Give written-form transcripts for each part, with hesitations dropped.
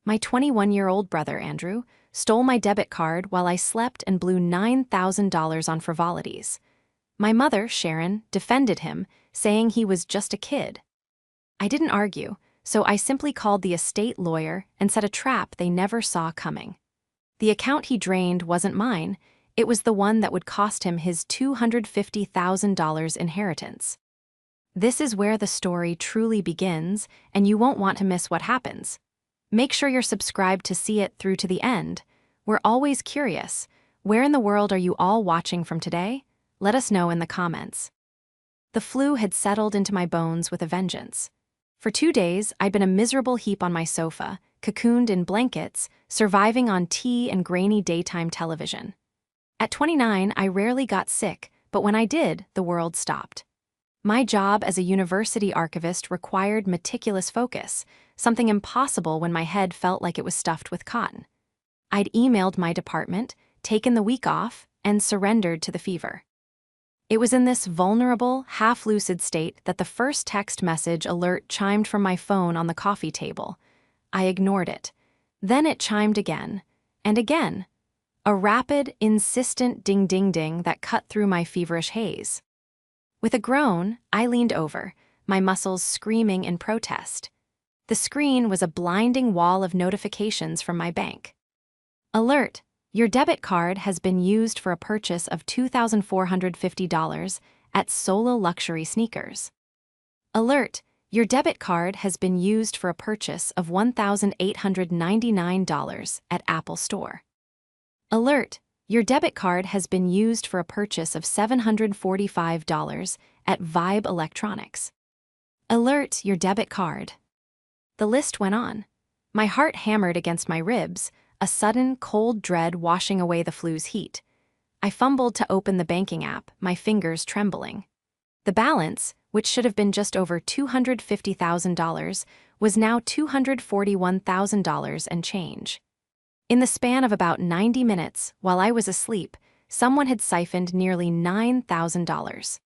My 21-year-old brother, Andrew, stole my debit card while I slept and blew $9,000 on frivolities. My mother, Sharon, defended him, saying he was just a kid. I didn't argue, so I simply called the estate lawyer and set a trap they never saw coming. The account he drained wasn't mine, it was the one that would cost him his $250,000 inheritance. This is where the story truly begins, and you won't want to miss what happens. Make sure you're subscribed to see it through to the end. We're always curious. Where in the world are you all watching from today? Let us know in the comments. The flu had settled into my bones with a vengeance. For 2 days, I'd been a miserable heap on my sofa, cocooned in blankets, surviving on tea and grainy daytime television. At 29, I rarely got sick, but when I did, the world stopped. My job as a university archivist required meticulous focus, something impossible when my head felt like it was stuffed with cotton. I'd emailed my department, taken the week off, and surrendered to the fever. It was in this vulnerable, half-lucid state that the first text message alert chimed from my phone on the coffee table. I ignored it. Then it chimed again, and again. A rapid, insistent ding-ding-ding that cut through my feverish haze. With a groan, I leaned over, my muscles screaming in protest. The screen was a blinding wall of notifications from my bank. Alert! Your debit card has been used for a purchase of $2,450 at Solo Luxury Sneakers. Alert! Your debit card has been used for a purchase of $1,899 at Apple Store. Alert! Your debit card has been used for a purchase of $745 at Vibe Electronics. Alert! Your debit card. The list went on. My heart hammered against my ribs, a sudden, cold dread washing away the flu's heat. I fumbled to open the banking app, my fingers trembling. The balance, which should have been just over $250,000, was now $241,000 and change. In the span of about 90 minutes, while I was asleep, someone had siphoned nearly $9,000.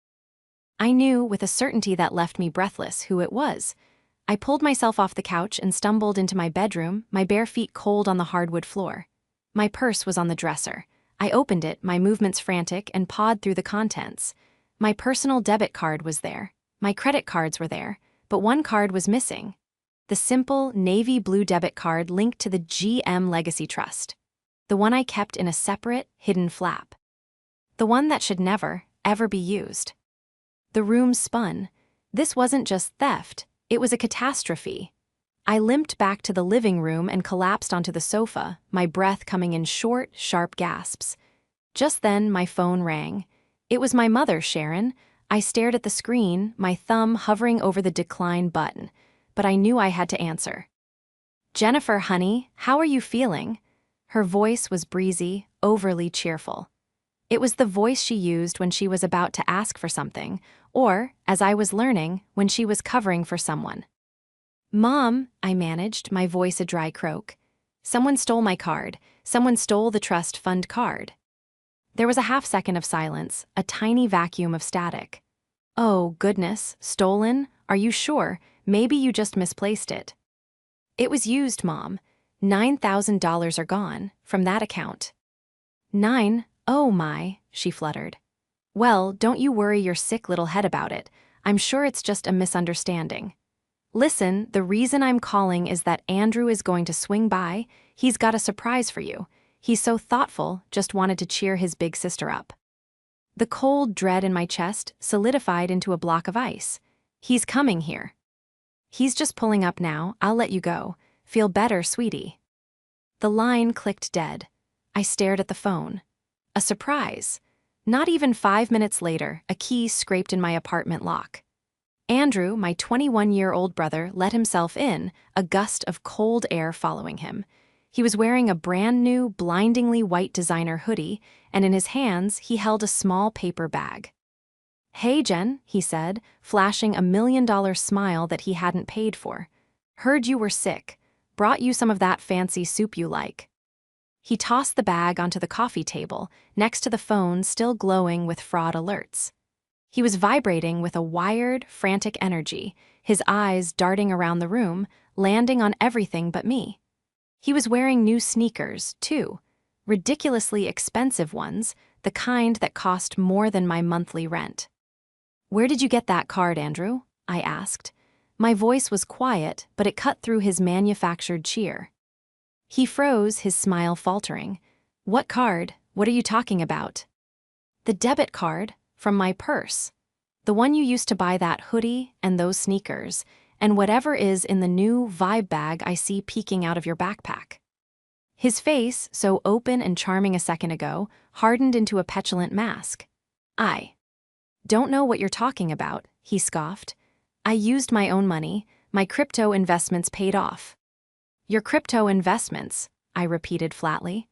I knew with a certainty that left me breathless who it was. I pulled myself off the couch and stumbled into my bedroom, my bare feet cold on the hardwood floor. My purse was on the dresser. I opened it, my movements frantic, and pawed through the contents. My personal debit card was there. My credit cards were there, but one card was missing. The simple, navy blue debit card linked to the GM Legacy Trust. The one I kept in a separate, hidden flap. The one that should never, ever be used. The room spun. This wasn't just theft. It was a catastrophe. I limped back to the living room and collapsed onto the sofa, my breath coming in short, sharp gasps. Just then, my phone rang. It was my mother, Sharon. I stared at the screen, my thumb hovering over the decline button, but I knew I had to answer. "Jennifer, honey, how are you feeling?" Her voice was breezy, overly cheerful. It was the voice she used when she was about to ask for something, or, as I was learning, when she was covering for someone. "Mom," I managed, my voice a dry croak. "Someone stole my card. Someone stole the trust fund card." There was a half-second of silence, a tiny vacuum of static. "Oh, goodness, stolen? Are you sure? Maybe you just misplaced it." "It was used, Mom. $9,000 are gone, from that account." "9? Oh my," she fluttered. "Well, don't you worry your sick little head about it. I'm sure it's just a misunderstanding. Listen, the reason I'm calling is that Andrew is going to swing by. He's got a surprise for you. He's so thoughtful, just wanted to cheer his big sister up." The cold dread in my chest solidified into a block of ice. "He's coming here." "He's just pulling up now. I'll let you go. Feel better, sweetie." The line clicked dead. I stared at the phone. A surprise. Not even 5 minutes later, a key scraped in my apartment lock. Andrew, my 21-year-old brother, let himself in, a gust of cold air following him. He was wearing a brand-new, blindingly white designer hoodie, and in his hands he held a small paper bag. "Hey, Jen," he said, flashing a $1,000,000 smile that he hadn't paid for. "Heard you were sick. Brought you some of that fancy soup you like." He tossed the bag onto the coffee table, next to the phone still glowing with fraud alerts. He was vibrating with a wired, frantic energy, his eyes darting around the room, landing on everything but me. He was wearing new sneakers, too, ridiculously expensive ones, the kind that cost more than my monthly rent. "Where did you get that card, Andrew?" I asked. My voice was quiet, but it cut through his manufactured cheer. He froze, his smile faltering. "What card? What are you talking about?" "The debit card, from my purse. The one you used to buy that hoodie and those sneakers, and whatever is in the new Vibe bag I see peeking out of your backpack." His face, so open and charming a second ago, hardened into a petulant mask. "I don't know what you're talking about," he scoffed. "I used my own money. My crypto investments paid off." "Your crypto investments," I repeated flatly.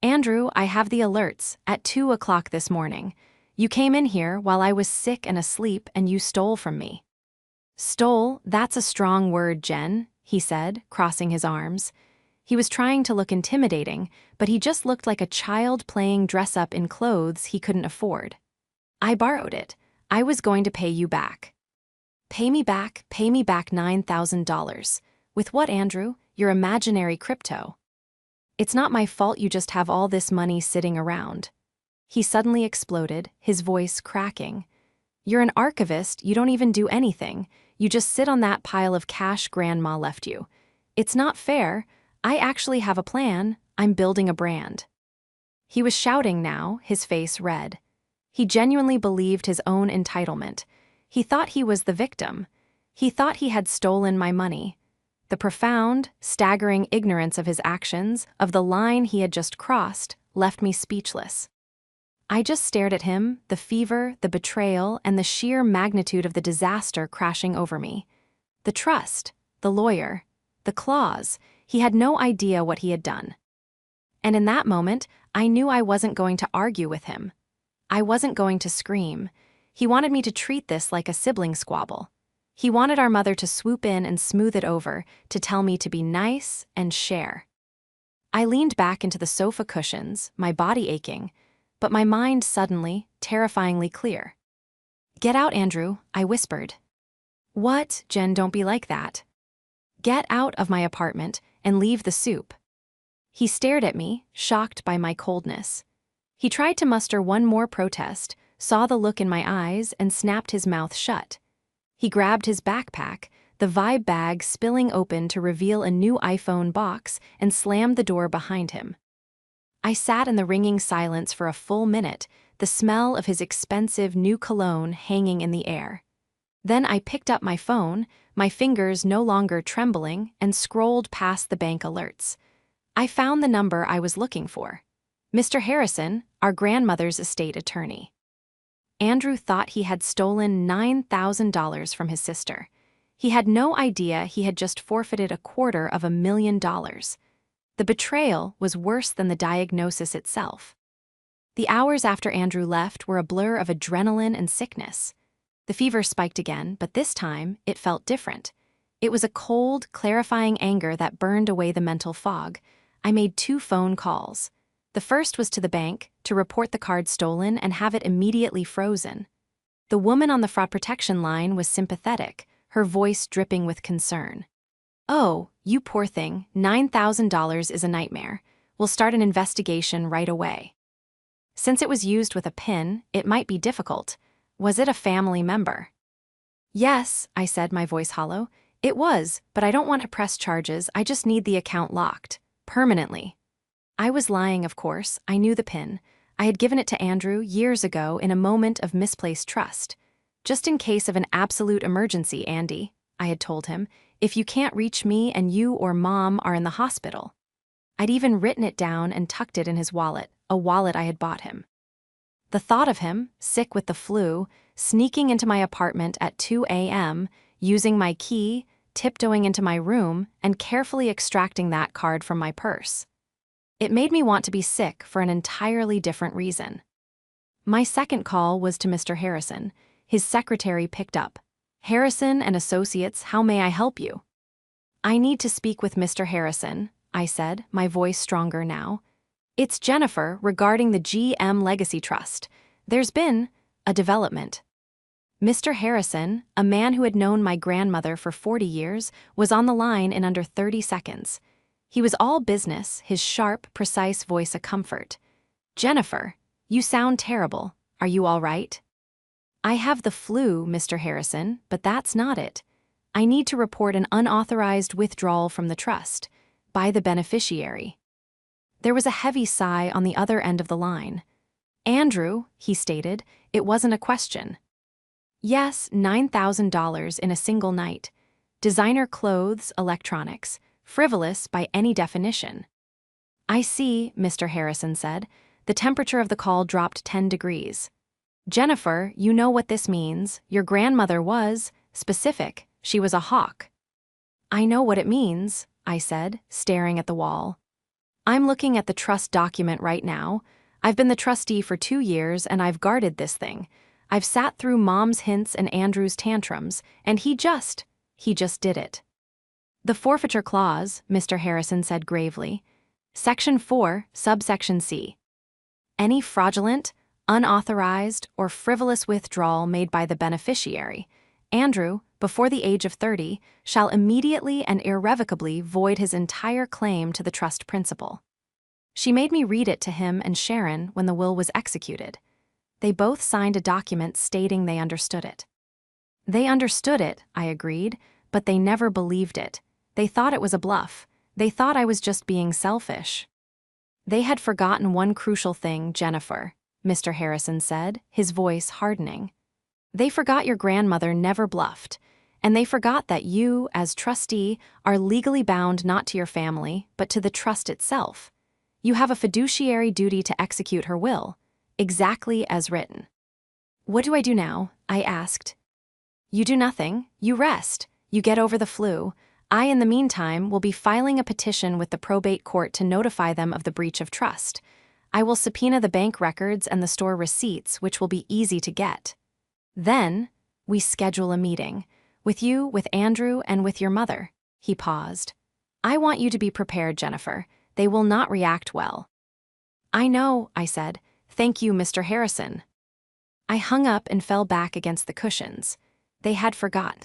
"Andrew, I have the alerts, at 2 o'clock this morning. You came in here while I was sick and asleep and you stole from me." "Stole? That's a strong word, Jen," he said, crossing his arms. He was trying to look intimidating, but he just looked like a child playing dress-up in clothes he couldn't afford. "I borrowed it. I was going to pay you back." Pay me back $9,000. With what, Andrew? Your imaginary crypto." "It's not my fault you just have all this money sitting around." He suddenly exploded, his voice cracking. "You're an archivist, you don't even do anything. You just sit on that pile of cash Grandma left you. It's not fair. I actually have a plan. I'm building a brand." He was shouting now, his face red. He genuinely believed his own entitlement. He thought he was the victim. He thought he had stolen my money. The profound, staggering ignorance of his actions, of the line he had just crossed, left me speechless. I just stared at him, the fever, the betrayal, and the sheer magnitude of the disaster crashing over me. The trust, the lawyer, the clause, he had no idea what he had done. And in that moment, I knew I wasn't going to argue with him. I wasn't going to scream. He wanted me to treat this like a sibling squabble. He wanted our mother to swoop in and smooth it over, to tell me to be nice and share. I leaned back into the sofa cushions, my body aching, but my mind suddenly, terrifyingly clear. "Get out, Andrew," I whispered. "What, Jen, don't be like that. Get out of my apartment and leave the soup." He stared at me, shocked by my coldness. He tried to muster one more protest, saw the look in my eyes, and snapped his mouth shut. He grabbed his backpack, the Vibe bag spilling open to reveal a new iPhone box, and slammed the door behind him. I sat in the ringing silence for a full minute, the smell of his expensive new cologne hanging in the air. Then I picked up my phone, my fingers no longer trembling, and scrolled past the bank alerts. I found the number I was looking for. Mr. Harrison, our grandmother's estate attorney. Andrew thought he had stolen $9,000 from his sister. He had no idea he had just forfeited $250,000. The betrayal was worse than the diagnosis itself. The hours after Andrew left were a blur of adrenaline and sickness. The fever spiked again, but this time it felt different. It was a cold, clarifying anger that burned away the mental fog. I made 2 phone calls. The first was to the bank, to report the card stolen and have it immediately frozen. The woman on the fraud protection line was sympathetic, her voice dripping with concern. "Oh, you poor thing, $9,000 is a nightmare. We'll start an investigation right away." Since it was used with a PIN, it might be difficult. Was it a family member? "Yes," I said, my voice hollow. "It was, but I don't want to press charges, I just need the account locked. Permanently." I was lying, of course. I knew the PIN. I had given it to Andrew years ago in a moment of misplaced trust. "Just in case of an absolute emergency, Andy," I had told him, "if you can't reach me and you or Mom are in the hospital." I'd even written it down and tucked it in his wallet, a wallet I had bought him. The thought of him, sick with the flu, sneaking into my apartment at 2 a.m., using my key, tiptoeing into my room, and carefully extracting that card from my purse. It made me want to be sick for an entirely different reason. My second call was to Mr. Harrison. His secretary picked up. "Harrison and Associates, how may I help you?" "I need to speak with Mr. Harrison," I said, my voice stronger now. "It's Jennifer regarding the GM Legacy Trust. There's been a development." Mr. Harrison, a man who had known my grandmother for 40 years, was on the line in under 30 seconds. He was all business, his sharp, precise voice a comfort. "Jennifer, you sound terrible. Are you all right?" "I have the flu, Mr. Harrison, but that's not it. I need to report an unauthorized withdrawal from the trust by the beneficiary." There was a heavy sigh on the other end of the line. "Andrew," he stated, "it wasn't a question." "Yes, $9,000 in a single night. Designer clothes, electronics, frivolous by any definition." "I see," Mr. Harrison said. The temperature of the call dropped 10 degrees. "Jennifer, you know what this means. Your grandmother was specific. She was a hawk." "I know what it means," I said, staring at the wall. "I'm looking at the trust document right now. I've been the trustee for 2 years and I've guarded this thing. I've sat through Mom's hints and Andrew's tantrums, and he just did it." "The forfeiture clause," Mr. Harrison said gravely. "Section 4, subsection C. Any fraudulent, unauthorized, or frivolous withdrawal made by the beneficiary, Andrew, before the age of 30, shall immediately and irrevocably void his entire claim to the trust principal." She made me read it to him and Sharon when the will was executed. They both signed a document stating they understood it. "They understood it," I agreed, "but they never believed it. They thought it was a bluff. They thought I was just being selfish." "They had forgotten one crucial thing, Jennifer," Mr. Harrison said, his voice hardening. "They forgot your grandmother never bluffed, and they forgot that you, as trustee, are legally bound not to your family, but to the trust itself. You have a fiduciary duty to execute her will, exactly as written." "What do I do now?" I asked. "You do nothing. You rest. You get over the flu. I, in the meantime, will be filing a petition with the probate court to notify them of the breach of trust. I will subpoena the bank records and the store receipts, which will be easy to get. Then, we schedule a meeting. With you, with Andrew, and with your mother." He paused. "I want you to be prepared, Jennifer. They will not react well." "I know," I said. "Thank you, Mr. Harrison." I hung up and fell back against the cushions. They had forgotten.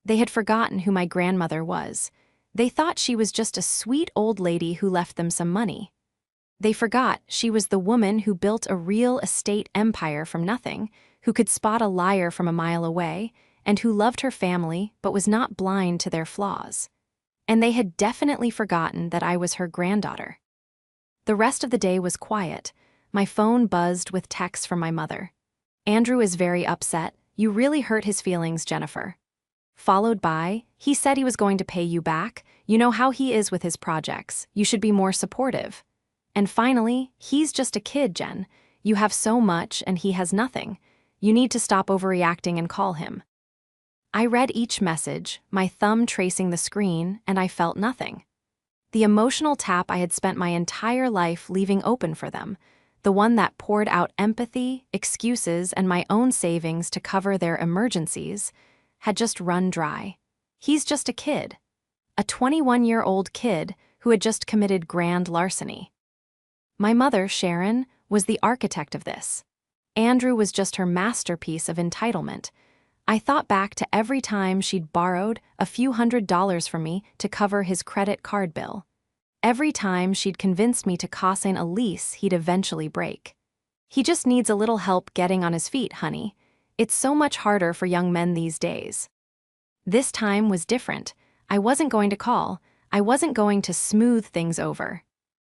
They had forgotten who my grandmother was. They thought she was just a sweet old lady who left them some money. They forgot she was the woman who built a real estate empire from nothing, who could spot a liar from a mile away, and who loved her family but was not blind to their flaws. And they had definitely forgotten that I was her granddaughter. The rest of the day was quiet. My phone buzzed with texts from my mother. "Andrew is very upset. You really hurt his feelings, Jennifer." Followed by, "He said he was going to pay you back. You know how he is with his projects. You should be more supportive." And finally, "He's just a kid, Jen. You have so much and he has nothing. You need to stop overreacting and call him." I read each message, my thumb tracing the screen, and I felt nothing. The emotional tap I had spent my entire life leaving open for them, the one that poured out empathy, excuses, and my own savings to cover their emergencies, had just run dry. He's just a kid. A 21-year-old kid who had just committed grand larceny. My mother, Sharon, was the architect of this. Andrew was just her masterpiece of entitlement. I thought back to every time she'd borrowed a few $100s from me to cover his credit card bill. Every time she'd convinced me to co-sign a lease he'd eventually break. "He just needs a little help getting on his feet, honey. It's so much harder for young men these days." This time was different. I wasn't going to call. I wasn't going to smooth things over.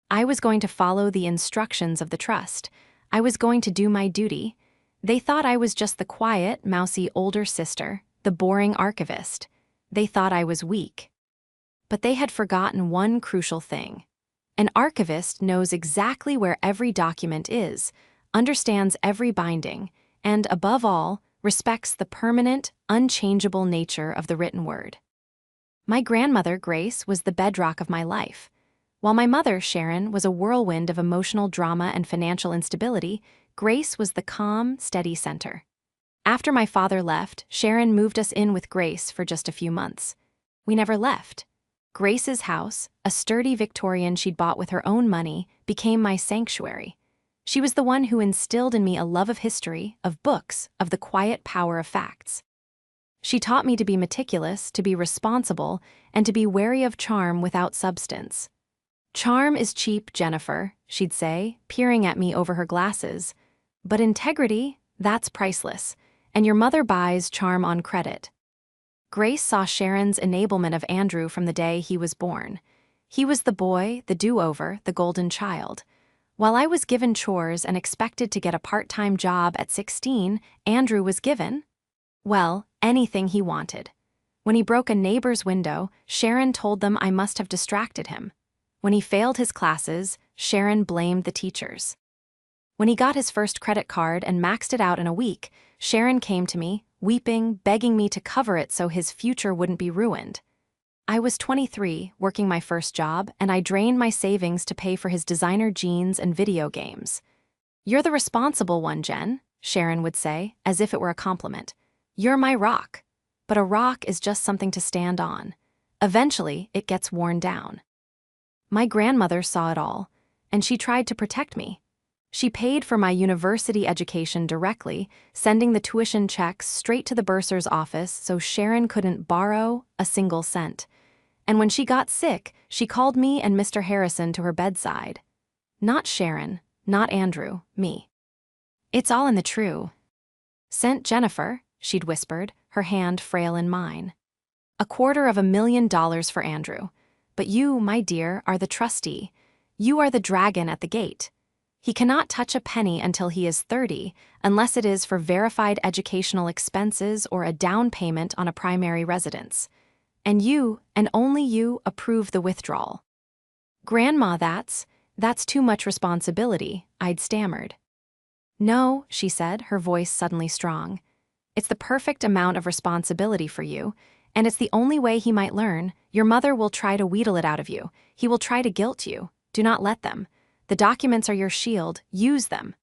I was going to follow the instructions of the trust. I was going to do my duty. They thought I was just the quiet, mousy older sister, the boring archivist. They thought I was weak. But they had forgotten one crucial thing. An archivist knows exactly where every document is, understands every binding, and, above all, respects the permanent, unchangeable nature of the written word. My grandmother, Grace, was the bedrock of my life. While my mother, Sharon, was a whirlwind of emotional drama and financial instability, Grace was the calm, steady center. After my father left, Sharon moved us in with Grace for just a few months. We never left. Grace's house, a sturdy Victorian she'd bought with her own money, became my sanctuary. She was the one who instilled in me a love of history, of books, of the quiet power of facts. She taught me to be meticulous, to be responsible, and to be wary of charm without substance. Charm is cheap, Jennifer, she'd say, peering at me over her glasses. But integrity, that's priceless, and your mother buys charm on credit. Grace saw Sharon's enablement of Andrew from the day he was born. He was the boy, the do-over, the golden child. While I was given chores and expected to get a part-time job at 16, Andrew was given, well, anything he wanted. When he broke a neighbor's window, Sharon told them I must have distracted him. When he failed his classes, Sharon blamed the teachers. When he got his first credit card and maxed it out in a week, Sharon came to me, weeping, begging me to cover it so his future wouldn't be ruined. I was 23, working my first job, and I drained my savings to pay for his designer jeans and video games. "You're the responsible one, Jen," Sharon would say, as if it were a compliment. "You're my rock." But a rock is just something to stand on. Eventually, it gets worn down. My grandmother saw it all, and she tried to protect me. She paid for my university education directly, sending the tuition checks straight to the bursar's office so Sharon couldn't borrow a single cent. And when she got sick, she called me and Mr. Harrison to her bedside. Not Sharon, not Andrew, me. "It's all in the true. Sent Jennifer," she'd whispered, her hand frail in mine. $250,000 for Andrew. But you, my dear, are the trustee. You are the dragon at the gate. He cannot touch a penny until he is 30, unless it is for verified educational expenses or a down payment on a primary residence. And you, and only you, approve the withdrawal." "Grandma, that's too much responsibility," I'd stammered. "No," she said, her voice suddenly strong. "It's the perfect amount of responsibility for you, and it's the only way he might learn. Your mother will try to wheedle it out of you. He will try to guilt you. Do not let them. The documents are your shield. Use them."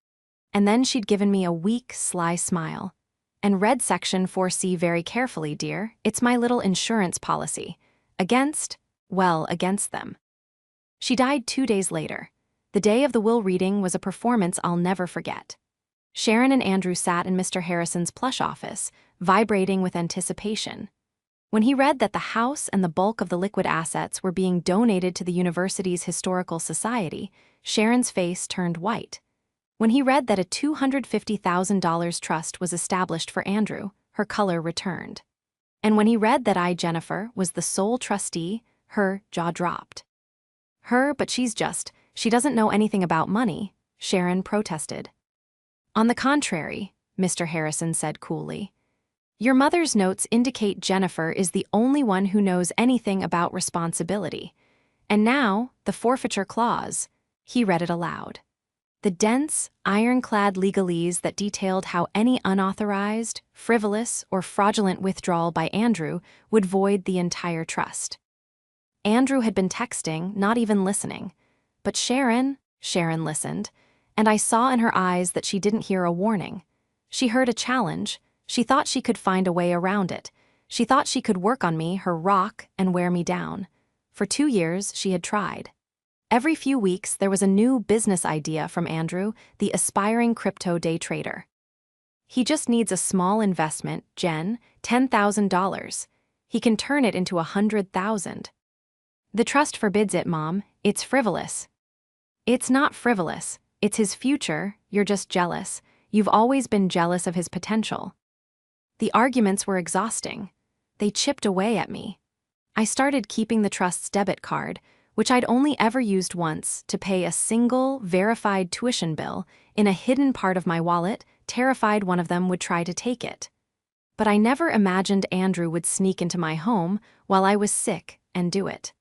And then she'd given me a weak, sly smile. "And read Section 4C very carefully, dear. It's my little insurance policy. Against them." She died 2 days later. The day of the will reading was a performance I'll never forget. Sharon and Andrew sat in Mr. Harrison's plush office, vibrating with anticipation. When he read that the house and the bulk of the liquid assets were being donated to the university's historical society, Sharon's face turned white. When he read that a $250,000 trust was established for Andrew, her color returned. And when he read that I, Jennifer, was the sole trustee, her jaw dropped. But she doesn't know anything about money," Sharon protested. "On the contrary," Mr. Harrison said coolly. "Your mother's notes indicate Jennifer is the only one who knows anything about responsibility. And now, the forfeiture clause." He read it aloud. The dense, ironclad legalese that detailed how any unauthorized, frivolous, or fraudulent withdrawal by Andrew would void the entire trust. Andrew had been texting, not even listening. But Sharon listened, and I saw in her eyes that she didn't hear a warning. She heard a challenge. She thought she could find a way around it. She thought she could work on me, her rock, and wear me down. For 2 years, she had tried. Every few weeks, there was a new business idea from Andrew, the aspiring crypto day trader. "He just needs a small investment, Jen, $10,000. He can turn it into 100,000. "The trust forbids it, Mom. It's frivolous." "It's not frivolous. It's his future. You're just jealous. You've always been jealous of his potential." The arguments were exhausting. They chipped away at me. I started keeping the trust's debit card, which I'd only ever used once, to pay a single, verified tuition bill, in a hidden part of my wallet, terrified one of them would try to take it. But I never imagined Andrew would sneak into my home while I was sick and do it.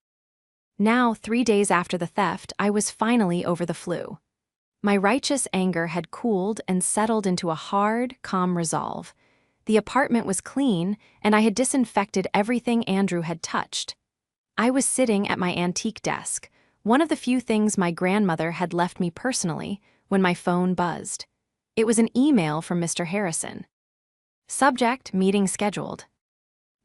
Now, 3 days after the theft, I was finally over the flu. My righteous anger had cooled and settled into a hard, calm resolve. The apartment was clean, and I had disinfected everything Andrew had touched. I was sitting at my antique desk, one of the few things my grandmother had left me personally, when my phone buzzed. It was an email from Mr. Harrison. Subject: meeting scheduled.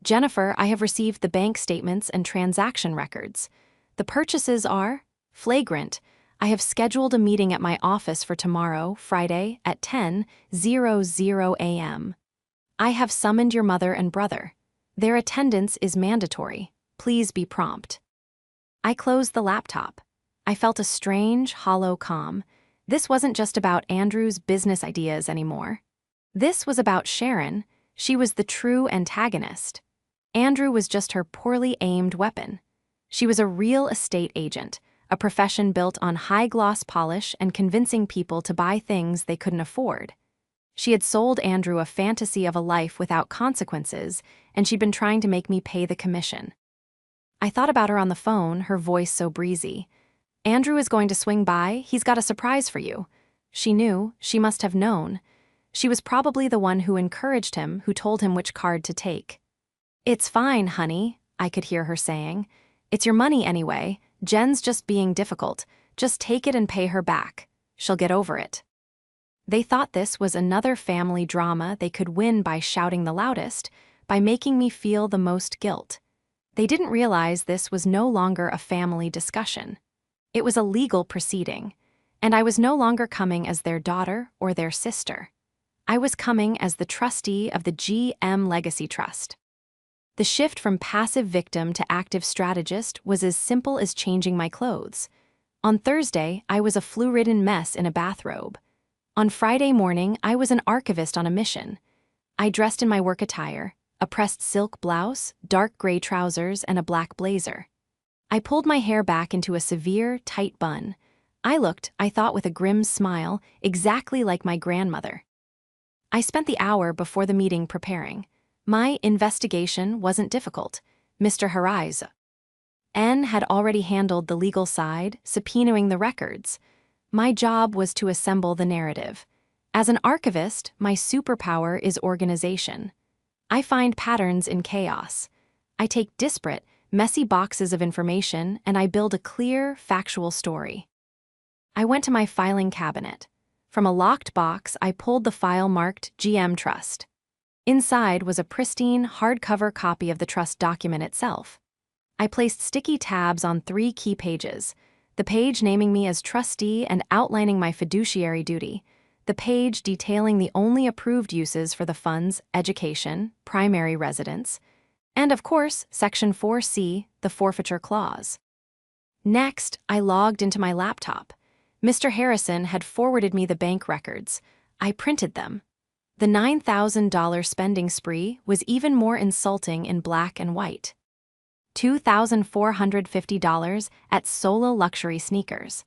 "Jennifer, I have received the bank statements and transaction records. The purchases are flagrant. I have scheduled a meeting at my office for tomorrow, Friday, at 10:00 a.m. I have summoned your mother and brother. Their attendance is mandatory. Please be prompt." I closed the laptop. I felt a strange, hollow calm. This wasn't just about Andrew's business ideas anymore. This was about Sharon. She was the true antagonist. Andrew was just her poorly aimed weapon. She was a real estate agent, a profession built on high-gloss polish and convincing people to buy things they couldn't afford. She had sold Andrew a fantasy of a life without consequences, and she'd been trying to make me pay the commission. I thought about her on the phone, her voice so breezy. "Andrew is going to swing by. He's got a surprise for you." She knew. She must have known. She was probably the one who encouraged him, who told him which card to take. "It's fine, honey," I could hear her saying. "It's your money anyway. Jen's just being difficult. Just take it and pay her back. She'll get over it." They thought this was another family drama they could win by shouting the loudest, by making me feel the most guilt. They didn't realize this was no longer a family discussion. It was a legal proceeding, and I was no longer coming as their daughter or their sister. I was coming as the trustee of the GM Legacy Trust. The shift from passive victim to active strategist was as simple as changing my clothes. On Thursday, I was a flu-ridden mess in a bathrobe. On Friday morning, I was an archivist on a mission. I dressed in my work attire, a pressed silk blouse, dark gray trousers, and a black blazer. I pulled my hair back into a severe, tight bun. I looked, I thought with a grim smile, exactly like my grandmother. I spent the hour before the meeting preparing. My investigation wasn't difficult. Mr. Harais N had already handled the legal side, subpoenaing the records. My job was to assemble the narrative. As an archivist, my superpower is organization. I find patterns in chaos. I take disparate, messy boxes of information and I build a clear, factual story. I went to my filing cabinet. From a locked box, I pulled the file marked GM Trust. Inside was a pristine, hardcover copy of the trust document itself. I placed sticky tabs on 3 key pages: the page naming me as trustee and outlining my fiduciary duty, the page detailing the only approved uses for the fund's education, primary residence, and of course, Section 4C, the forfeiture clause. Next, I logged into my laptop. Mr. Harrison had forwarded me the bank records. I printed them. The $9,000 spending spree was even more insulting in black and white. $2,450 at Solo luxury sneakers.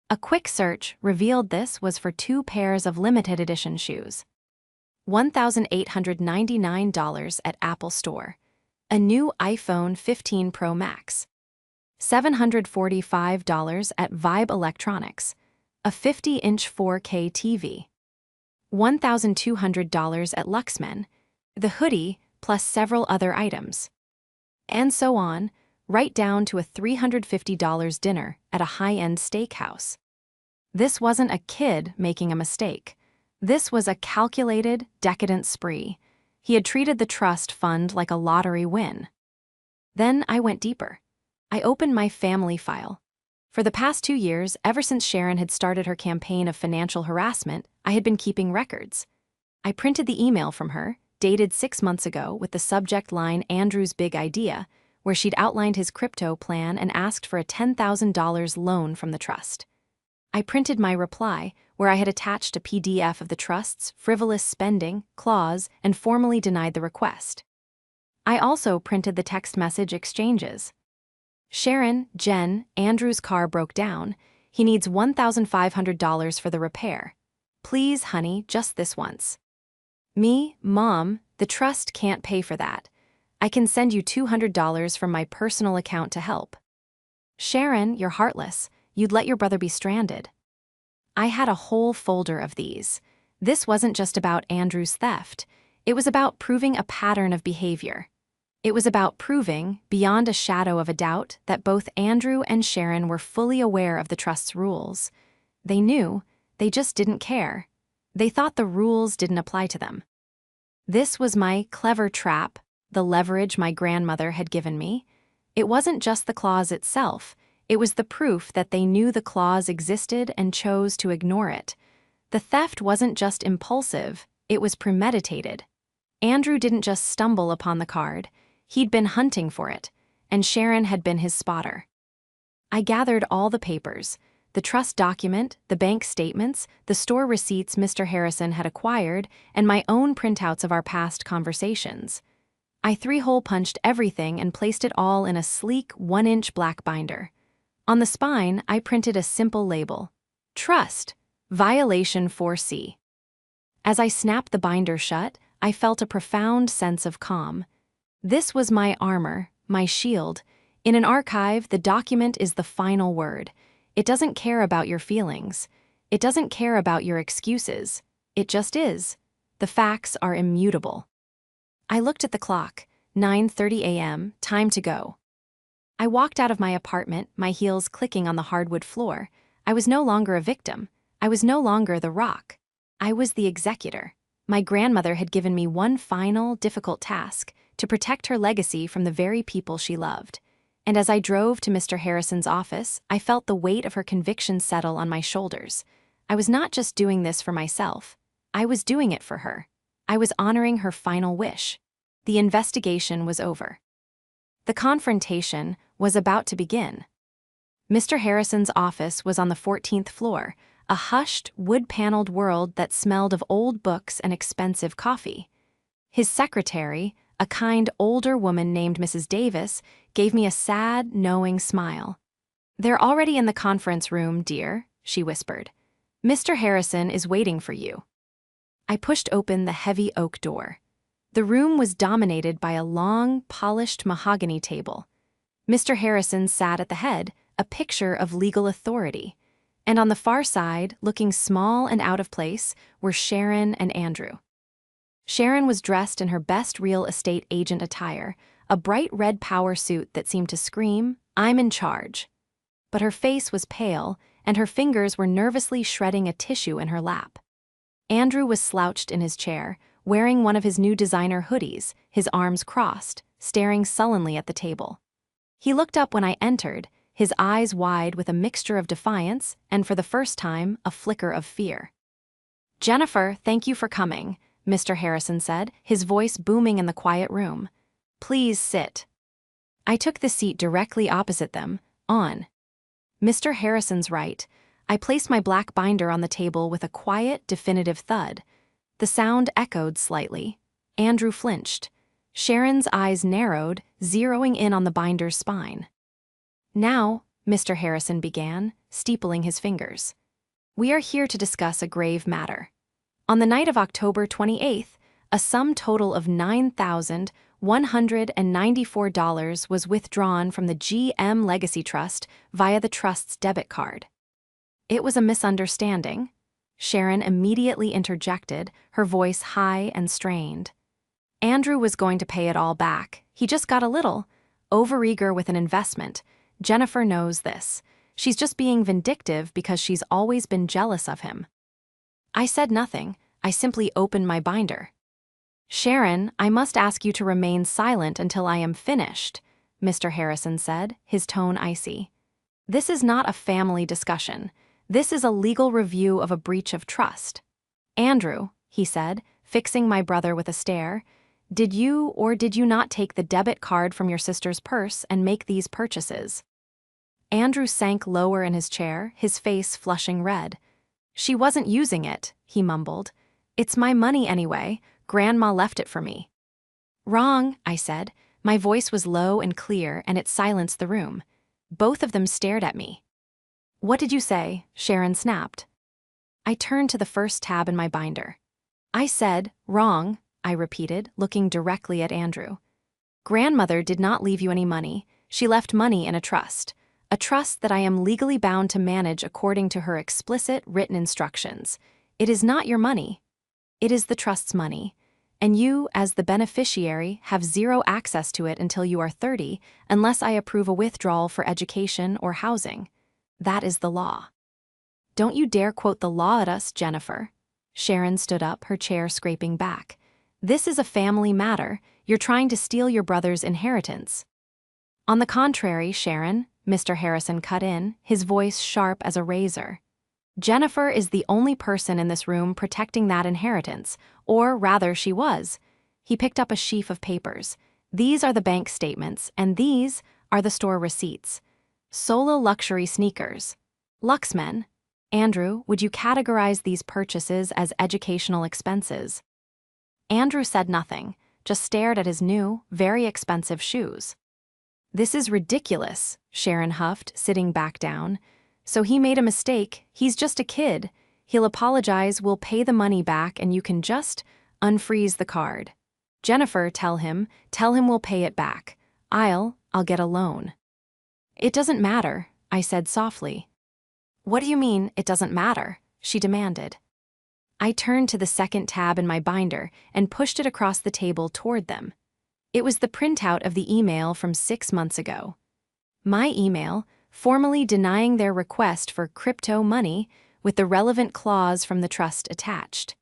A quick search revealed this was for 2 pairs of limited edition shoes. $1,899 at Apple Store. A new iPhone 15 Pro Max. $745 at Vibe Electronics. A 50-inch 4K TV. $1,200 at Luxman, the hoodie, plus several other items. And so on, right down to a $350 dinner at a high-end steakhouse. This wasn't a kid making a mistake. This was a calculated, decadent spree. He had treated the trust fund like a lottery win. Then I went deeper. I opened my family file. For the past 2 years, ever since Sharon had started her campaign of financial harassment, I had been keeping records. I printed the email from her, dated 6 months ago, with the subject line "Andrew's Big Idea," where she'd outlined his crypto plan and asked for a $10,000 loan from the trust. I printed my reply, where I had attached a PDF of the trust's frivolous spending clause and formally denied the request. I also printed the text message exchanges. "Sharon, Jen, Andrew's car broke down. He needs $1,500 for the repair. Please, honey, just this once." Me, Mom, the trust can't pay for that. I can send you $200 from my personal account to help. Sharon, you're heartless. You'd let your brother be stranded. I had a whole folder of these. This wasn't just about Andrew's theft. It was about proving a pattern of behavior. It was about proving, beyond a shadow of a doubt, that both Andrew and Sharon were fully aware of the trust's rules. They knew, they just didn't care. They thought the rules didn't apply to them. This was my clever trap, the leverage my grandmother had given me. It wasn't just the clause itself. It was the proof that they knew the clause existed and chose to ignore it. The theft wasn't just impulsive, it was premeditated. Andrew didn't just stumble upon the card. He'd been hunting for it, and Sharon had been his spotter. I gathered all the papers, the trust document, the bank statements, the store receipts Mr. Harrison had acquired, and my own printouts of our past conversations. I three-hole punched everything and placed it all in a sleek 1-inch black binder. On the spine, I printed a simple label: Trust, Violation 4C. As I snapped the binder shut, I felt a profound sense of calm. This was my armor, my shield. In an archive, the document is the final word. It doesn't care about your feelings. It doesn't care about your excuses. It just is. The facts are immutable. I looked at the clock. 9:30 a.m., time to go. I walked out of my apartment, my heels clicking on the hardwood floor. I was no longer a victim. I was no longer the rock. I was the executor. My grandmother had given me one final, difficult task: to protect her legacy from the very people she loved. And as I drove to Mr. Harrison's office, I felt the weight of her conviction settle on my shoulders. I was not just doing this for myself. I was doing it for her. I was honoring her final wish. The investigation was over. The confrontation was about to begin. Mr. Harrison's office was on the 14th floor, a hushed, wood-paneled world that smelled of old books and expensive coffee. His secretary, a kind older woman named Mrs. Davis, gave me a sad, knowing smile. "They're already in the conference room, dear," she whispered. "Mr. Harrison is waiting for you." I pushed open the heavy oak door. The room was dominated by a long, polished mahogany table. Mr. Harrison sat at the head, a picture of legal authority. And on the far side, looking small and out of place, were Sharon and Andrew. Sharon was dressed in her best real estate agent attire, a bright red power suit that seemed to scream, "I'm in charge." But her face was pale, and her fingers were nervously shredding a tissue in her lap. Andrew was slouched in his chair, wearing one of his new designer hoodies, his arms crossed, staring sullenly at the table. He looked up when I entered, his eyes wide with a mixture of defiance and, for the first time, a flicker of fear. "Jennifer, thank you for coming," Mr. Harrison said, his voice booming in the quiet room. "Please sit." I took the seat directly opposite them, on Mr. Harrison's right. I placed my black binder on the table with a quiet, definitive thud. The sound echoed slightly. Andrew flinched. Sharon's eyes narrowed, zeroing in on the binder's spine. "Now," Mr. Harrison began, steepling his fingers, "we are here to discuss a grave matter. On the night of October 28th, a sum total of $9,194 was withdrawn from the GM Legacy Trust via the trust's debit card." "It was a misunderstanding," Sharon immediately interjected, her voice high and strained. "Andrew was going to pay it all back. He just got a little overeager with an investment. Jennifer knows this. She's just being vindictive because she's always been jealous of him." I said nothing. I simply opened my binder. "Sharon, I must ask you to remain silent until I am finished," Mr. Harrison said, his tone icy. "This is not a family discussion. This is a legal review of a breach of trust." "Andrew," he said, fixing my brother with a stare, "did you or did you not take the debit card from your sister's purse and make these purchases?" Andrew sank lower in his chair, his face flushing red. "She wasn't using it," he mumbled. "It's my money anyway. Grandma left it for me." "Wrong," I said. My voice was low and clear, and it silenced the room. Both of them stared at me. "What did you say?" Sharon snapped. I turned to the first tab in my binder. "I said, wrong," I repeated, looking directly at Andrew. "Grandmother did not leave you any money. She left money in a trust that I am legally bound to manage according to her explicit written instructions. It is not your money. It is the trust's money, and you, as the beneficiary, have zero access to it until you are 30, unless I approve a withdrawal for education or housing. That is the law." "Don't you dare quote the law at us, Jennifer." Sharon stood up, her chair scraping back. "This is a family matter. You're trying to steal your brother's inheritance." "On the contrary, Sharon," Mr. Harrison cut in, his voice sharp as a razor. "Jennifer is the only person in this room protecting that inheritance, or rather she was." He picked up a sheaf of papers. "These are the bank statements, and these are the store receipts." Solo luxury sneakers. Luxmen. Andrew, would you categorize these purchases as educational expenses? Andrew said nothing, just stared at his new, very expensive shoes. This is ridiculous, Sharon huffed, sitting back down. So he made a mistake, he's just a kid. He'll apologize, we'll pay the money back, and you can just unfreeze the card. Jennifer, tell him we'll pay it back. I'll get a loan. It doesn't matter, I said softly. What do you mean, it doesn't matter? She demanded. I turned to the second tab in my binder and pushed it across the table toward them. It was the printout of the email from 6 months ago. My email, formally denying their request for crypto money with the relevant clause from the trust attached.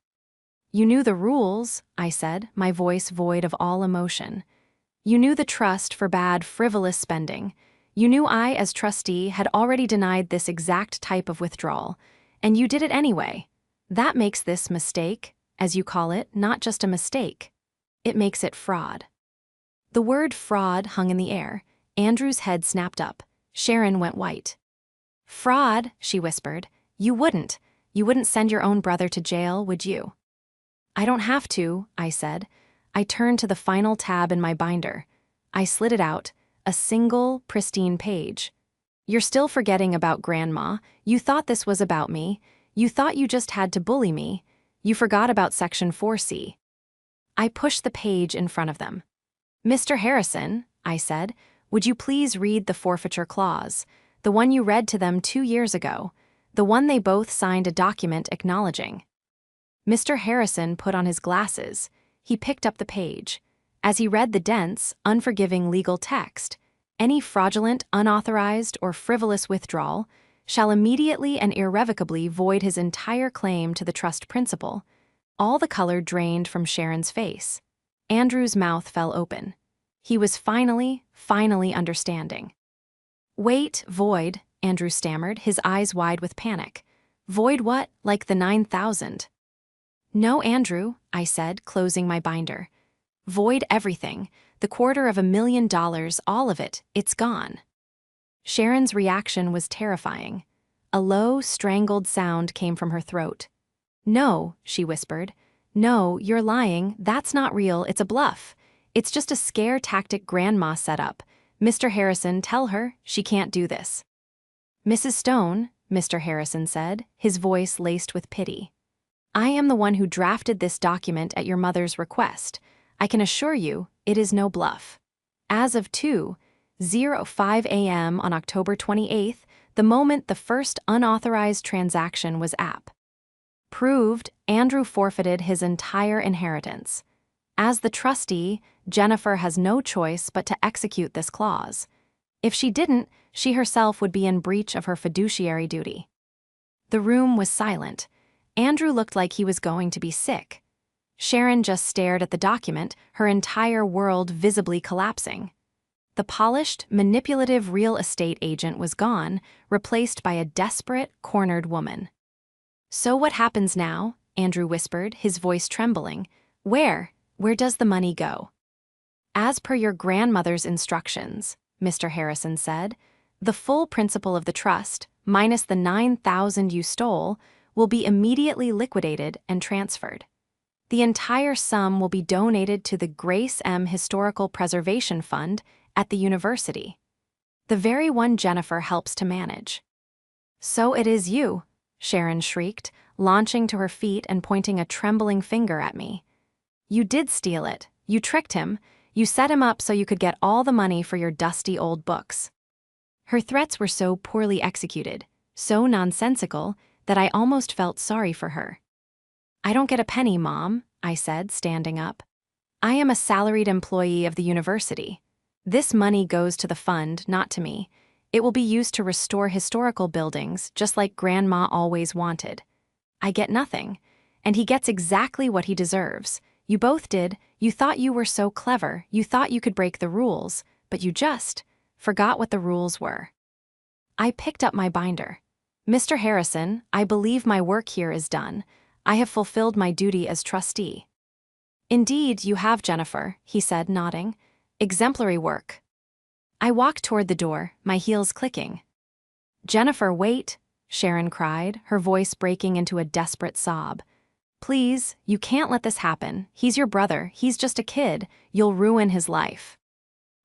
You knew the rules, I said, my voice void of all emotion. You knew the trust forbade frivolous spending. You knew I, as trustee, had already denied this exact type of withdrawal, and you did it anyway. That makes this mistake, as you call it, not just a mistake. It makes it fraud. The word fraud hung in the air. Andrew's head snapped up. Sharon went white. Fraud, she whispered. You wouldn't send your own brother to jail, would you? I don't have to, I said. I turned to the final tab in my binder. I slid it out, a single, pristine page. You're still forgetting about Grandma. You thought this was about me. You thought you just had to bully me. You forgot about Section 4C. I pushed the page in front of them. Mr. Harrison, I said, would you please read the forfeiture clause, the one you read to them 2 years ago, the one they both signed a document acknowledging. Mr. Harrison put on his glasses. He picked up the page. As he read the dense, unforgiving legal text, any fraudulent, unauthorized, or frivolous withdrawal shall immediately and irrevocably void his entire claim to the trust principal. All the color drained from Sharon's face. Andrew's mouth fell open. He was finally understanding. Wait, void, Andrew stammered, his eyes wide with panic. Void what, like the 9,000? No, Andrew, I said, closing my binder. Void everything, the $250,000, all of it, it's gone. Sharon's reaction was terrifying. A low, strangled sound came from her throat. No, she whispered. No, you're lying, that's not real, it's a bluff. It's just a scare tactic Grandma set up. Mr. Harrison, tell her she can't do this. Mrs. Stone, Mr. Harrison said, his voice laced with pity. I am the one who drafted this document at your mother's request. I can assure you, it is no bluff. As of 2:05 a.m. on October 28th, the moment the first unauthorized transaction was proved, Andrew forfeited his entire inheritance. As the trustee, Jennifer has no choice but to execute this clause. If she didn't, she herself would be in breach of her fiduciary duty. The room was silent. Andrew looked like he was going to be sick. Sharon just stared at the document, her entire world visibly collapsing. The polished, manipulative real estate agent was gone, replaced by a desperate, cornered woman. So what happens now? Andrew whispered, his voice trembling. Where does the money go? As per your grandmother's instructions, Mr. Harrison said, the full principal of the trust, minus the 9,000 you stole, will be immediately liquidated and transferred. The entire sum will be donated to the Grace M. Historical Preservation Fund at the university, the very one Jennifer helps to manage. So it is you, Sharon shrieked, launching to her feet and pointing a trembling finger at me. You did steal it. You tricked him. You set him up so you could get all the money for your dusty old books. Her threats were so poorly executed, so nonsensical, that I almost felt sorry for her. I don't get a penny, Mom, I said, standing up. I am a salaried employee of the university. This money goes to the fund, not to me. It will be used to restore historical buildings, just like Grandma always wanted. I get nothing, and he gets exactly what he deserves. You both did. You thought you were so clever. You thought you could break the rules, but you just forgot what the rules were. I picked up my binder. Mr. Harrison, I believe my work here is done. I have fulfilled my duty as trustee. Indeed, you have, Jennifer, he said, nodding. Exemplary work. I walked toward the door, my heels clicking. "Jennifer, wait," Sharon cried, her voice breaking into a desperate sob. "Please, you can't let this happen. He's your brother. He's just a kid. You'll ruin his life."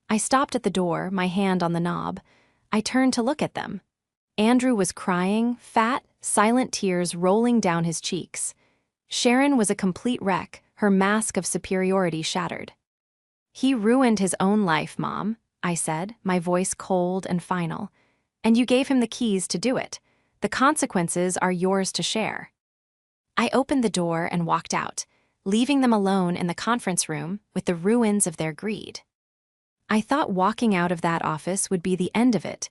I stopped at the door, my hand on the knob. I turned to look at them. Andrew was crying, fat, silent tears rolling down his cheeks. Sharon was a complete wreck, her mask of superiority shattered. "He ruined his own life, Mom," I said, my voice cold and final. "And you gave him the keys to do it. The consequences are yours to share." I opened the door and walked out, leaving them alone in the conference room with the ruins of their greed. I thought walking out of that office would be the end of it.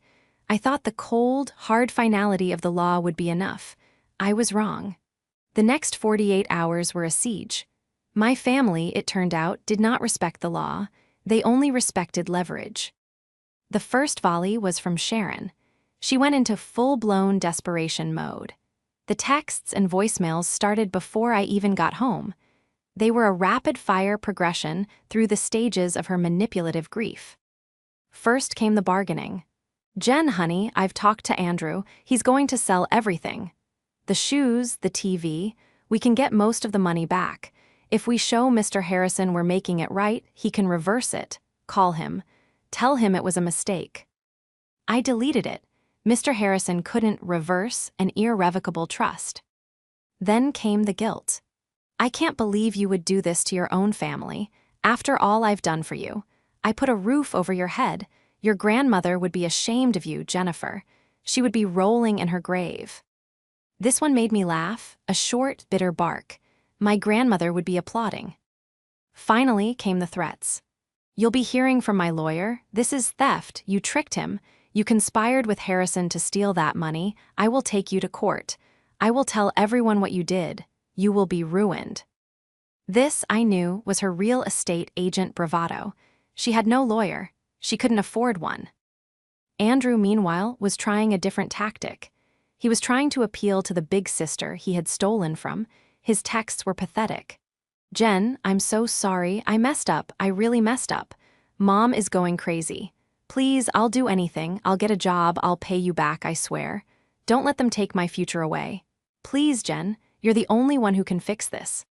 I thought the cold, hard finality of the law would be enough. I was wrong. The next 48 hours were a siege. My family, it turned out, did not respect the law. They only respected leverage. The first volley was from Sharon. She went into full-blown desperation mode. The texts and voicemails started before I even got home. They were a rapid-fire progression through the stages of her manipulative grief. First came the bargaining. "Jen, honey, I've talked to Andrew. He's going to sell everything. The shoes, the TV, we can get most of the money back. If we show Mr. Harrison we're making it right, he can reverse it. Call him. Tell him it was a mistake." I deleted it. Mr. Harrison couldn't reverse an irrevocable trust. Then came the guilt. "I can't believe you would do this to your own family. After all I've done for you. I put a roof over your head. Your grandmother would be ashamed of you, Jennifer. She would be rolling in her grave." This one made me laugh, a short, bitter bark. My grandmother would be applauding. Finally came the threats. "You'll be hearing from my lawyer. This is theft. You tricked him. You conspired with Harrison to steal that money. I will take you to court. I will tell everyone what you did. You will be ruined." This, I knew, was her real estate agent bravado. She had no lawyer. She couldn't afford one. Andrew, meanwhile, was trying a different tactic. He was trying to appeal to the big sister he had stolen from. His texts were pathetic. "Jen, I'm so sorry. I messed up. I really messed up. Mom is going crazy. Please, I'll do anything. I'll get a job. I'll pay you back, I swear. Don't let them take my future away. Please, Jen, you're the only one who can fix this.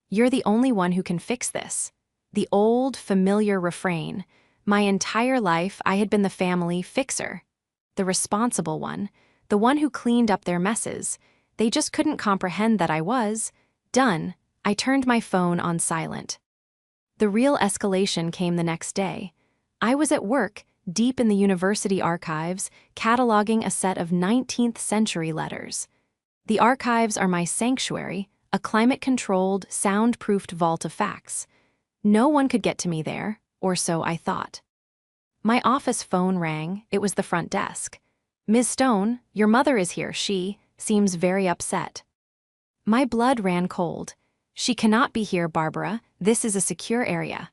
You're the only one who can fix this." The old, familiar refrain. My entire life, I had been the family fixer. The responsible one. The one who cleaned up their messes. They just couldn't comprehend that I was done. I turned my phone on silent. The real escalation came the next day. I was at work, deep in the university archives, cataloging a set of 19th century letters. The archives are my sanctuary, a climate-controlled, soundproofed vault of facts. No one could get to me there, or so I thought. My office phone rang. It was the front desk. "Ms. Stone, your mother is here. She seems very upset." My blood ran cold. "She cannot be here, Barbara. This is a secure area."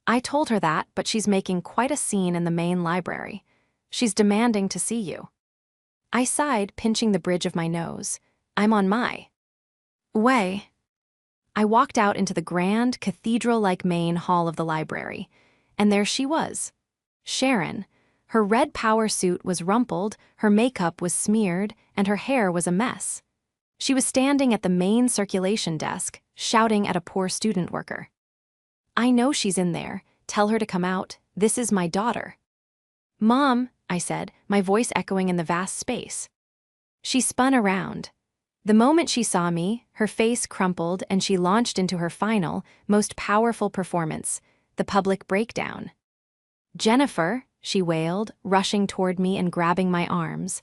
I told her that, but she's making quite a scene in the main library. She's demanding to see you. I sighed, pinching the bridge of my nose. I'm on my way. I walked out into the grand, cathedral-like main hall of the library, and there she was. Sharon. Her red power suit was rumpled, her makeup was smeared, and her hair was a mess. She was standing at the main circulation desk, shouting at a poor student worker. "I know she's in there. Tell her to come out. This is my daughter." "Mom," I said, my voice echoing in the vast space. She spun around. The moment she saw me, her face crumpled and she launched into her final, most powerful performance, the public breakdown. "Jennifer," she wailed, rushing toward me and grabbing my arms.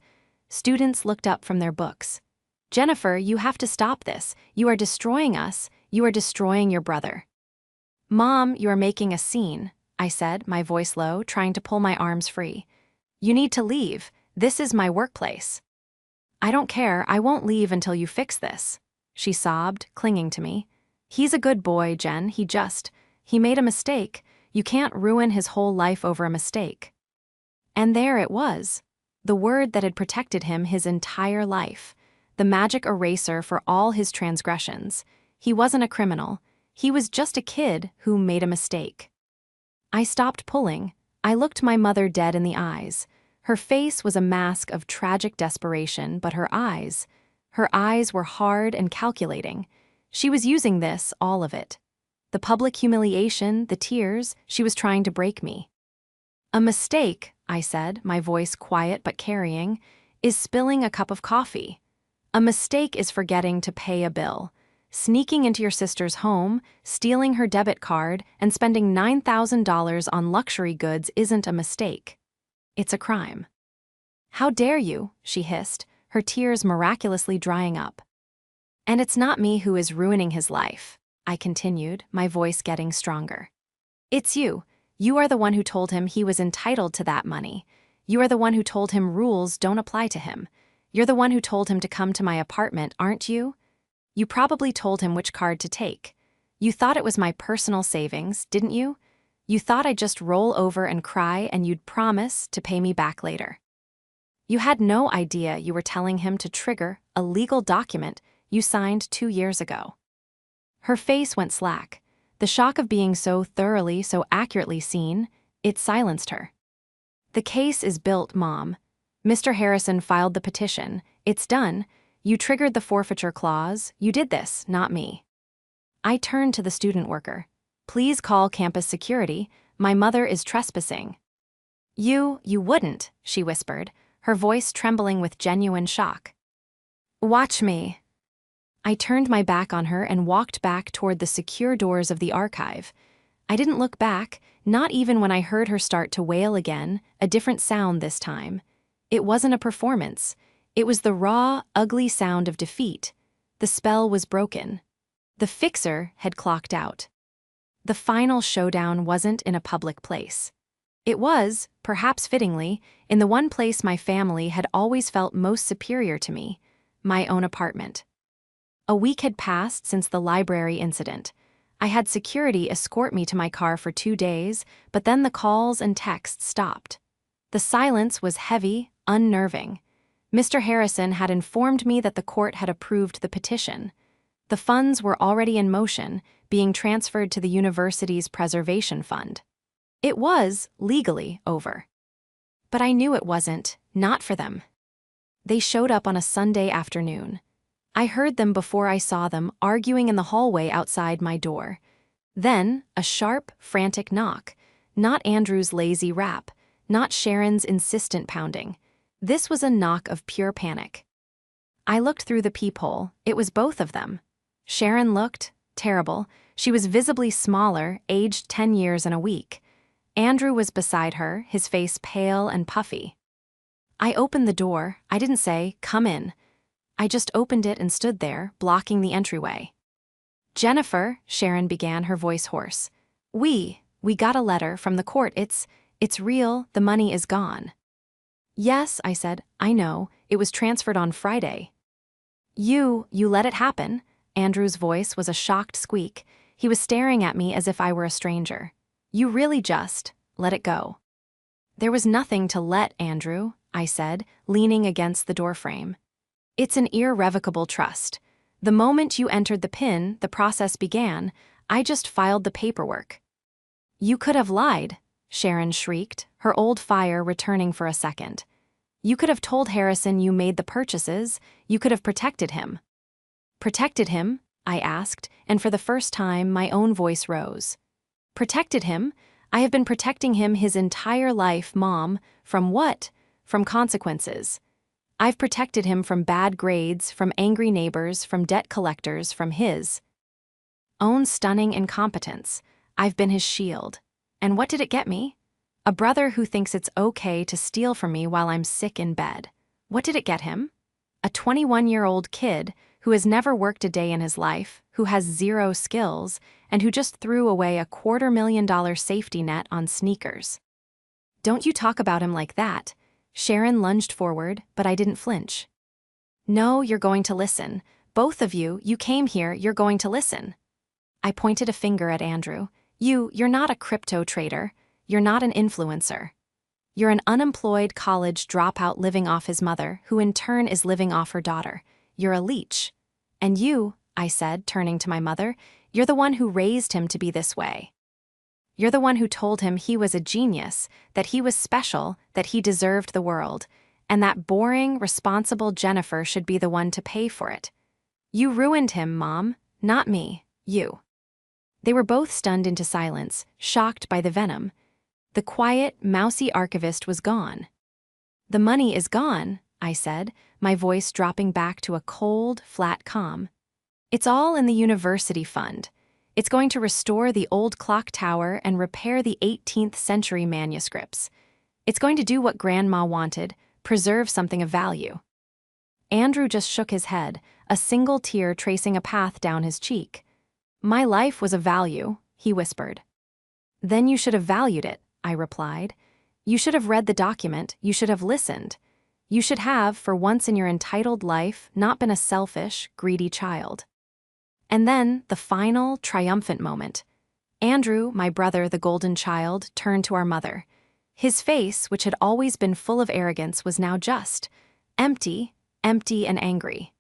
Students looked up from their books. "Jennifer, you have to stop this. You are destroying us. You are destroying your brother." "Mom, you are making a scene," I said, my voice low, trying to pull my arms free. "You need to leave. This is my workplace." "I don't care. I won't leave until you fix this," she sobbed, clinging to me. "He's a good boy, Jen. He made a mistake. You can't ruin his whole life over a mistake." And there it was. The word that had protected him his entire life. The magic eraser for all his transgressions. He wasn't a criminal. He was just a kid who made a mistake. I stopped pulling. I looked my mother dead in the eyes. Her face was a mask of tragic desperation, but her eyes were hard and calculating. She was using this, all of it. The public humiliation, the tears, she was trying to break me. A mistake, I said, my voice quiet but carrying, is spilling a cup of coffee. A mistake is forgetting to pay a bill. Sneaking into your sister's home, stealing her debit card, and spending $9,000 on luxury goods isn't a mistake. It's a crime. How dare you, she hissed, her tears miraculously drying up. And it's not me who is ruining his life, I continued, my voice getting stronger. It's you. You are the one who told him he was entitled to that money. You are the one who told him rules don't apply to him. You're the one who told him to come to my apartment, aren't you? You probably told him which card to take. You thought it was my personal savings, didn't you? You thought I'd just roll over and cry and you'd promise to pay me back later. You had no idea you were telling him to trigger a legal document you signed 2 years ago. Her face went slack. The shock of being so thoroughly, so accurately seen, it silenced her. The case is built, Mom. Mr. Harrison filed the petition. It's done. You triggered the forfeiture clause. You did this, not me. I turned to the student worker. Please call campus security. My mother is trespassing. You wouldn't, she whispered, her voice trembling with genuine shock. Watch me. I turned my back on her and walked back toward the secure doors of the archive. I didn't look back, not even when I heard her start to wail again, a different sound this time. It wasn't a performance. It was the raw, ugly sound of defeat. The spell was broken. The fixer had clocked out. The final showdown wasn't in a public place. It was, perhaps fittingly, in the one place my family had always felt most superior to me, my own apartment. A week had passed since the library incident. I had security escort me to my car for 2 days, but then the calls and texts stopped. The silence was heavy, unnerving. Mr. Harrison had informed me that the court had approved the petition. The funds were already in motion, being transferred to the university's preservation fund. It was, legally, over. But I knew it wasn't, not for them. They showed up on a Sunday afternoon. I heard them before I saw them, arguing in the hallway outside my door. Then, a sharp, frantic knock. Not Andrew's lazy rap, not Sharon's insistent pounding. This was a knock of pure panic. I looked through the peephole. It was both of them. Sharon looked terrible. She was visibly smaller, aged 10 years and a week. Andrew was beside her, his face pale and puffy. I opened the door. I didn't say, "Come in." I just opened it and stood there, blocking the entryway. "Jennifer," Sharon began, her voice hoarse. We got a letter from the court. It's real. The money is gone." "Yes," I said, "I know. It was transferred on Friday." You let it happen?" Andrew's voice was a shocked squeak. He was staring at me as if I were a stranger. "You really just let it go?" "There was nothing to let, Andrew," I said, leaning against the doorframe. "It's an irrevocable trust. The moment you entered the PIN, the process began. I just filed the paperwork." "You could have lied," Sharon shrieked, her old fire returning for a second. "You could have told Harrison you made the purchases. You could have protected him." "Protected him?" I asked, and for the first time my own voice rose. "Protected him? I have been protecting him his entire life, Mom. From what? From consequences. I've protected him from bad grades, from angry neighbors, from debt collectors, from his own stunning incompetence. I've been his shield. And what did it get me? A brother who thinks it's okay to steal from me while I'm sick in bed. What did it get him? A 21-year-old kid who has never worked a day in his life, who has 0 skills, and who just threw away a $250,000 safety net on sneakers. "Don't you talk about him like that." Sharon lunged forward, but I didn't flinch. "No, you're going to listen. Both of you came here, you're going to listen." I pointed a finger at Andrew. You're not a crypto trader. You're not an influencer. You're an unemployed college dropout living off his mother, who in turn is living off her daughter. You're a leech. And you, I said, turning to my mother, you're the one who raised him to be this way. You're the one who told him he was a genius, that he was special, that he deserved the world, and that boring, responsible Jennifer should be the one to pay for it. You ruined him, Mom, not me, you." They were both stunned into silence, shocked by the venom. The quiet, mousy archivist was gone. "The money is gone," I said, my voice dropping back to a cold, flat calm. "It's all in the university fund. It's going to restore the old clock tower and repair the 18th century manuscripts. It's going to do what Grandma wanted, preserve something of value." Andrew just shook his head, a single tear tracing a path down his cheek. "My life was of value," he whispered. "Then you should have valued it," I replied. "You should have read the document, you should have listened. You should have, for once in your entitled life, not been a selfish, greedy child." And then, the final, triumphant moment. Andrew, my brother, the golden child, turned to our mother. His face, which had always been full of arrogance, was now just empty, empty and angry.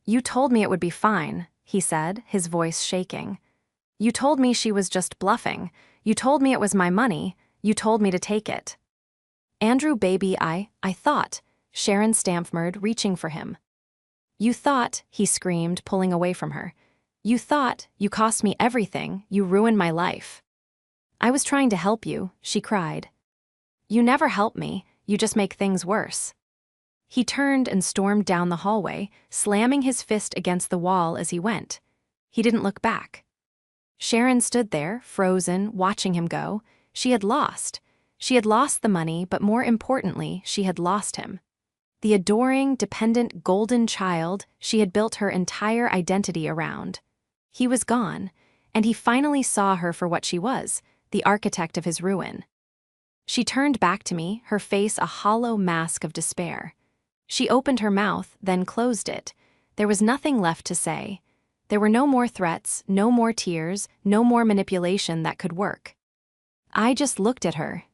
"You told me it would be fine," he said, his voice shaking. "You told me she was just bluffing. You told me it was my money. You told me to take it." "Andrew, baby, I thought," Sharon stammered, reaching for him. "You thought," he screamed, pulling away from her. "You thought, you cost me everything, you ruined my life." "I was trying to help you," she cried. "You never help me, you just make things worse." He turned and stormed down the hallway, slamming his fist against the wall as he went. He didn't look back. Sharon stood there, frozen, watching him go. She had lost. She had lost the money, but more importantly, she had lost him. The adoring, dependent, golden child she had built her entire identity around. He was gone, and he finally saw her for what she was, the architect of his ruin. She turned back to me, her face a hollow mask of despair. She opened her mouth, then closed it. There was nothing left to say. There were no more threats, no more tears, no more manipulation that could work. I just looked at her.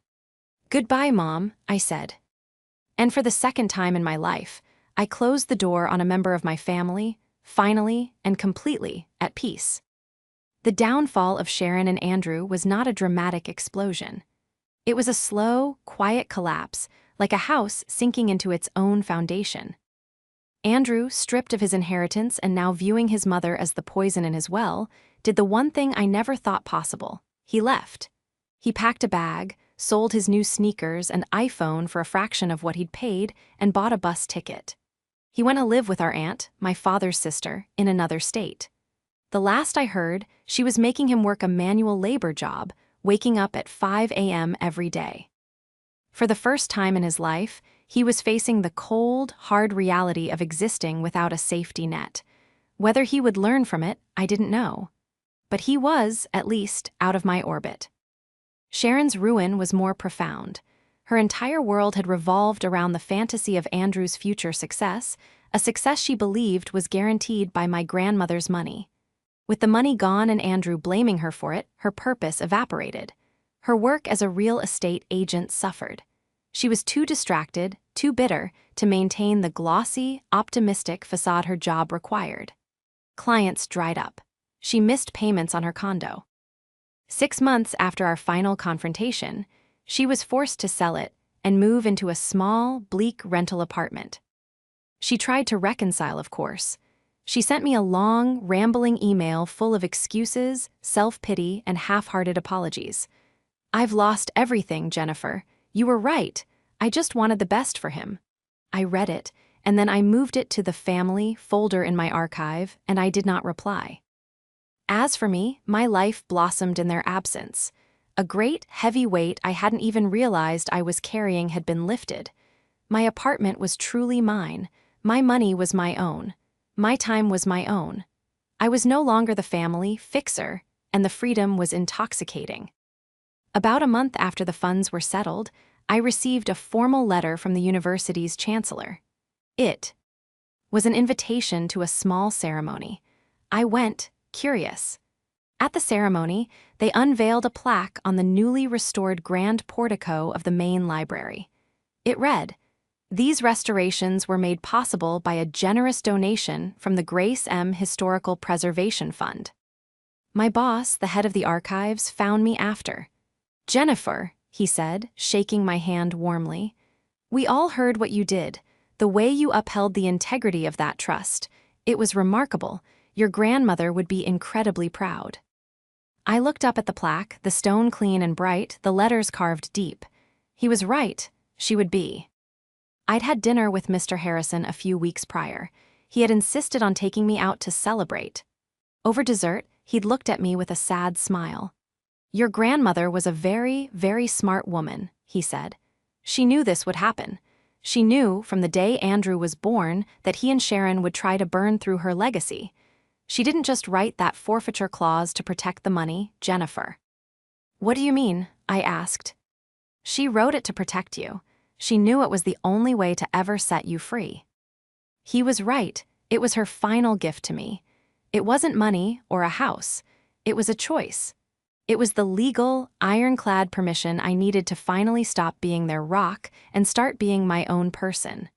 "Goodbye, Mom," I said. And for the second time in my life, I closed the door on a member of my family, finally and completely at peace. The downfall of Sharon and Andrew was not a dramatic explosion. It was a slow, quiet collapse, like a house sinking into its own foundation. Andrew, stripped of his inheritance and now viewing his mother as the poison in his well, did the one thing I never thought possible. He left. He packed a bag, sold his new sneakers and iPhone for a fraction of what he'd paid, and bought a bus ticket. He went to live with our aunt, my father's sister, in another state. The last I heard, she was making him work a manual labor job, waking up at 5 a.m. every day. For the first time in his life, he was facing the cold, hard reality of existing without a safety net. Whether he would learn from it, I didn't know. But he was, at least, out of my orbit. Sharon's ruin was more profound. Her entire world had revolved around the fantasy of Andrew's future success, a success she believed was guaranteed by my grandmother's money. With the money gone and Andrew blaming her for it, her purpose evaporated. Her work as a real estate agent suffered. She was too distracted, too bitter, to maintain the glossy, optimistic facade her job required. Clients dried up. She missed payments on her condo. 6 months after our final confrontation, she was forced to sell it and move into a small, bleak rental apartment. She tried to reconcile, of course. She sent me a long, rambling email full of excuses, self-pity, and half-hearted apologies. "I've lost everything, Jennifer. You were right. I just wanted the best for him." I read it, and then I moved it to the family folder in my archive, and I did not reply. As for me, my life blossomed in their absence. A great, heavy weight I hadn't even realized I was carrying had been lifted. My apartment was truly mine. My money was my own. My time was my own. I was no longer the family fixer, and the freedom was intoxicating. About a month after the funds were settled, I received a formal letter from the university's chancellor. It was an invitation to a small ceremony. I went, curious. At the ceremony, they unveiled a plaque on the newly restored grand portico of the main library. It read, "These restorations were made possible by a generous donation from the Grace M. Historical Preservation Fund." My boss, the head of the archives, found me after. Jennifer, he said, shaking my hand warmly. We all heard what you did, the way you upheld the integrity of that trust. It was remarkable. Your grandmother would be incredibly proud. I looked up at the plaque, the stone clean and bright, the letters carved deep. He was right, she would be. I'd had dinner with Mr. Harrison a few weeks prior. He had insisted on taking me out to celebrate. Over dessert, he'd looked at me with a sad smile. Your grandmother was a very, very smart woman, he said. She knew this would happen. She knew from the day Andrew was born that he and Sharon would try to burn through her legacy. She didn't just write that forfeiture clause to protect the money, Jennifer. What do you mean? I asked. She wrote it to protect you. She knew it was the only way to ever set you free. He was right. It was her final gift to me. It wasn't money or a house. It was a choice. It was the legal, ironclad permission I needed to finally stop being their rock and start being my own person.